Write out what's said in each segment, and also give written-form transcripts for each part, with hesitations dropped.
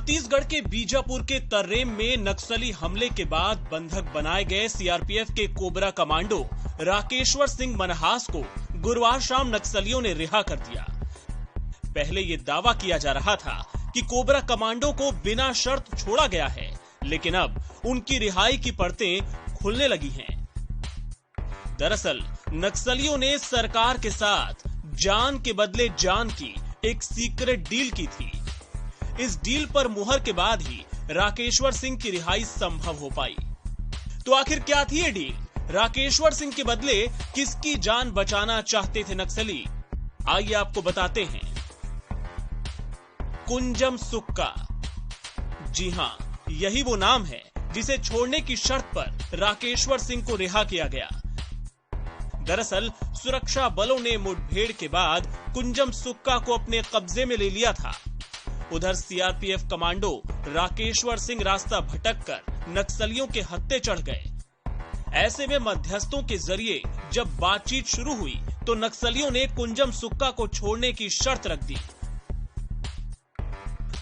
छत्तीसगढ़ के बीजापुर के तर्रेम में नक्सली हमले के बाद बंधक बनाए गए सीआरपीएफ के कोबरा कमांडो राकेश्वर सिंह मनहास को गुरुवार शाम नक्सलियों ने रिहा कर दिया। पहले ये दावा किया जा रहा था कि कोबरा कमांडो को बिना शर्त छोड़ा गया है, लेकिन अब उनकी रिहाई की परतें खुलने लगी हैं। दरअसल नक्सलियों ने सरकार के साथ जान के बदले जान की एक सीक्रेट डील की थी। इस डील पर मुहर के बाद ही राकेश्वर सिंह की रिहाई संभव हो पाई। तो आखिर क्या थी ये डील? राकेश्वर सिंह के बदले किसकी जान बचाना चाहते थे नक्सली? आइए आपको बताते हैं। कुंजम सुक्का, जी हां, यही वो नाम है जिसे छोड़ने की शर्त पर राकेश्वर सिंह को रिहा किया गया। दरअसल सुरक्षा बलों ने मुठभेड़ के बाद कुंजम सुक्का को अपने कब्जे में ले लिया था। उधर सीआरपीएफ कमांडो राकेश्वर सिंह रास्ता भटककर नक्सलियों के हत्थे चढ़ गए। ऐसे में मध्यस्थों के जरिए जब बातचीत शुरू हुई तो नक्सलियों ने कुंजम सुक्का को छोड़ने की शर्त रख दी।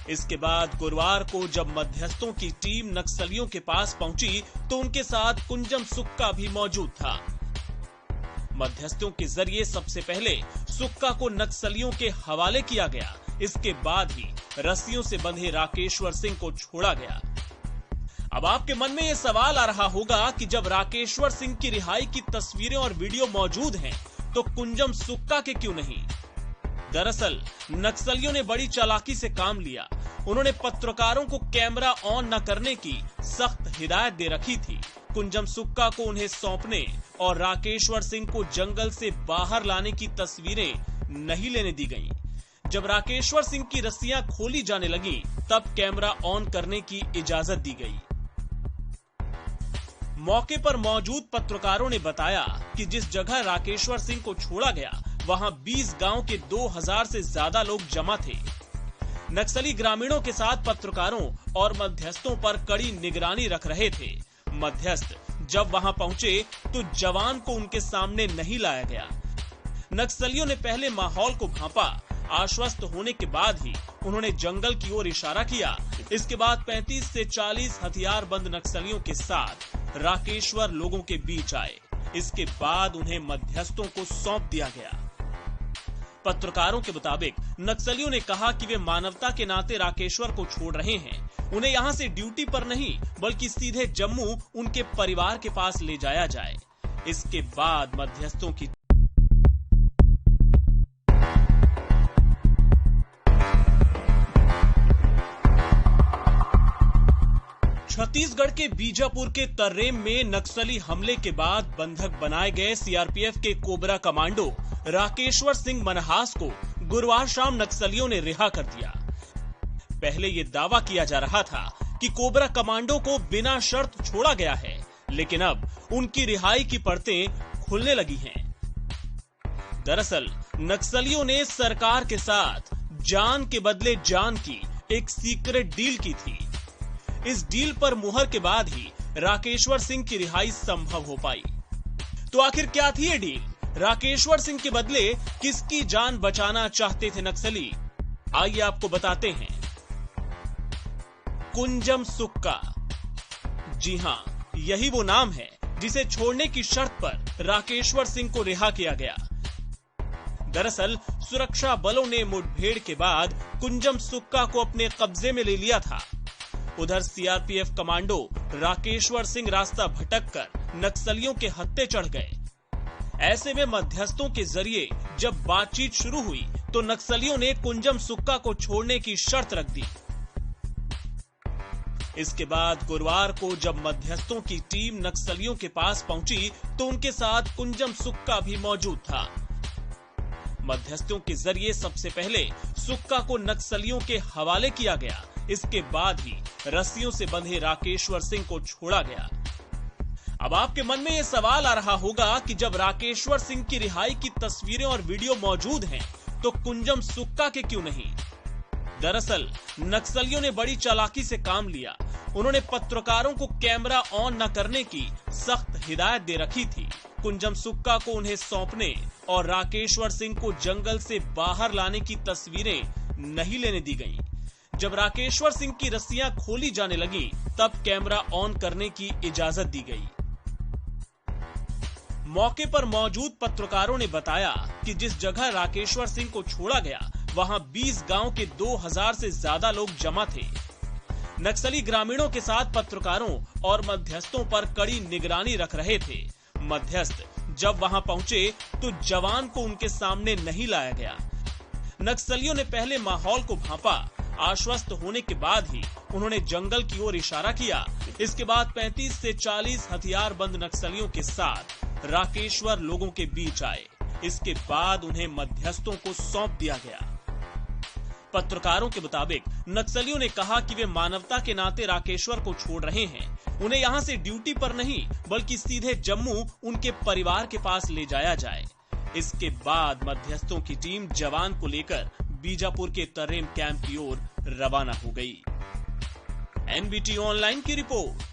इसके बाद गुरुवार को जब मध्यस्थों की टीम नक्सलियों के पास पहुंची तो उनके साथ कुंजम सुक्का भी मौजूद था। मध्यस्थों के जरिए सबसे पहले सुक्का को नक्सलियों के हवाले किया गया। इसके बाद ही रस्सियों से बंधे राकेश्वर सिंह को छोड़ा गया। अब आपके मन में यह सवाल आ रहा होगा कि जब राकेश्वर सिंह की रिहाई की तस्वीरें और वीडियो मौजूद हैं, तो कुंजम सुक्का के क्यों नहीं? दरअसल नक्सलियों ने बड़ी चालाकी से काम लिया। उन्होंने पत्रकारों को कैमरा ऑन न करने की सख्त हिदायत दे रखी थी। कुंजम सुक्का को उन्हें सौंपने और राकेश्वर सिंह को जंगल से बाहर लाने की तस्वीरें नहीं लेने दी गईं। जब राकेश्वर सिंह की रस्सियां खोली जाने लगी तब कैमरा ऑन करने की इजाजत दी गई। मौके पर मौजूद पत्रकारों ने बताया कि जिस जगह राकेश्वर सिंह को छोड़ा गया वहां 20 गांव के 2000 से ज्यादा लोग जमा थे। नक्सली ग्रामीणों के साथ पत्रकारों और मध्यस्थों पर कड़ी निगरानी रख रहे थे। मध्यस्थ जब वहां पहुंचे तो जवान को उनके सामने नहीं लाया गया। नक्सलियों ने पहले माहौल को भांपा। आश्वस्त होने के बाद ही उन्होंने जंगल की ओर इशारा किया। इसके बाद 35 से 40 हथियारबंद नक्सलियों के साथ राकेश्वर लोगों के बीच आए। इसके बाद उन्हें मध्यस्थों को सौंप दिया गया। पत्रकारों के मुताबिक नक्सलियों ने कहा कि वे मानवता के नाते राकेश्वर को छोड़ रहे हैं। उन्हें यहां से ड्यूटी पर नहीं बल्कि सीधे जम्मू उनके परिवार के पास ले जाया जाए। इसके बाद मध्यस्थों की छत्तीसगढ़ के बीजापुर के तर्रेम में नक्सली हमले के बाद बंधक बनाए गए सीआरपीएफ के कोबरा कमांडो राकेश्वर सिंह मनहास को गुरुवार शाम नक्सलियों ने रिहा कर दिया। पहले ये दावा किया जा रहा था कि कोबरा कमांडो को बिना शर्त छोड़ा गया है, लेकिन अब उनकी रिहाई की परतें खुलने लगी हैं। दरअसल नक्सलियों ने सरकार के साथ जान के बदले जान की एक सीक्रेट डील की थी। इस डील पर मुहर के बाद ही राकेश्वर सिंह की रिहाई संभव हो पाई। तो आखिर क्या थी ये डील? राकेश्वर सिंह के बदले किसकी जान बचाना चाहते थे नक्सली? आइए आपको बताते हैं। कुंजम सुक्का, जी हां, यही वो नाम है जिसे छोड़ने की शर्त पर राकेश्वर सिंह को रिहा किया गया। दरअसल सुरक्षा बलों ने मुठभेड़ के बाद कुंजम सुक्का को अपने कब्जे में ले लिया था। उधर सीआरपीएफ कमांडो राकेश्वर सिंह रास्ता भटककर नक्सलियों के हत्थे चढ़ गए। ऐसे में मध्यस्थों के जरिए जब बातचीत शुरू हुई तो नक्सलियों ने कुंजम सुक्का को छोड़ने की शर्त रख दी। इसके बाद गुरुवार को जब मध्यस्थों की टीम नक्सलियों के पास पहुंची तो उनके साथ कुंजम सुक्का भी मौजूद था। मध्यस्थों के जरिए सबसे पहले सुक्का को नक्सलियों के हवाले किया गया। इसके बाद ही रस्सियों से बंधे राकेश्वर सिंह को छोड़ा गया। अब आपके मन में यह सवाल आ रहा होगा कि जब राकेश्वर सिंह की रिहाई की तस्वीरें और वीडियो मौजूद हैं, तो कुंजम सुक्का के क्यों नहीं? दरअसल नक्सलियों ने बड़ी चालाकी से काम लिया। उन्होंने पत्रकारों को कैमरा ऑन न करने की सख्त हिदायत दे रखी थी। कुंजम सुक्का को उन्हें सौंपने और राकेश्वर सिंह को जंगल से बाहर लाने की तस्वीरें नहीं लेने दी गईं। जब राकेश्वर सिंह की रस्सियां खोली जाने लगी तब कैमरा ऑन करने की इजाजत दी गई। मौके पर मौजूद पत्रकारों ने बताया कि जिस जगह राकेश्वर सिंह को छोड़ा गया वहां 20 गांव के 2000 से ज्यादा लोग जमा थे। नक्सली ग्रामीणों के साथ पत्रकारों और मध्यस्थों पर कड़ी निगरानी रख रहे थे। मध्यस्थ जब वहां पहुंचे तो जवान को उनके सामने नहीं लाया गया। नक्सलियों ने पहले माहौल को भांपा। आश्वस्त होने के बाद ही उन्होंने जंगल की ओर इशारा किया। इसके बाद 35 से 40 हथियारबंद नक्सलियों के साथ राकेश्वर लोगों के बीच आए। इसके बाद उन्हें मध्यस्थों को सौंप दिया गया। पत्रकारों के मुताबिक नक्सलियों ने कहा कि वे मानवता के नाते राकेश्वर को छोड़ रहे हैं। उन्हें यहां से ड्यूटी पर नहीं बल्कि सीधे जम्मू उनके परिवार के पास ले जाया जाए। इसके बाद मध्यस्थों की टीम जवान को लेकर बीजापुर के तर्रेम कैंप की ओर रवाना हो गई। एनबीटी ऑनलाइन की रिपोर्ट।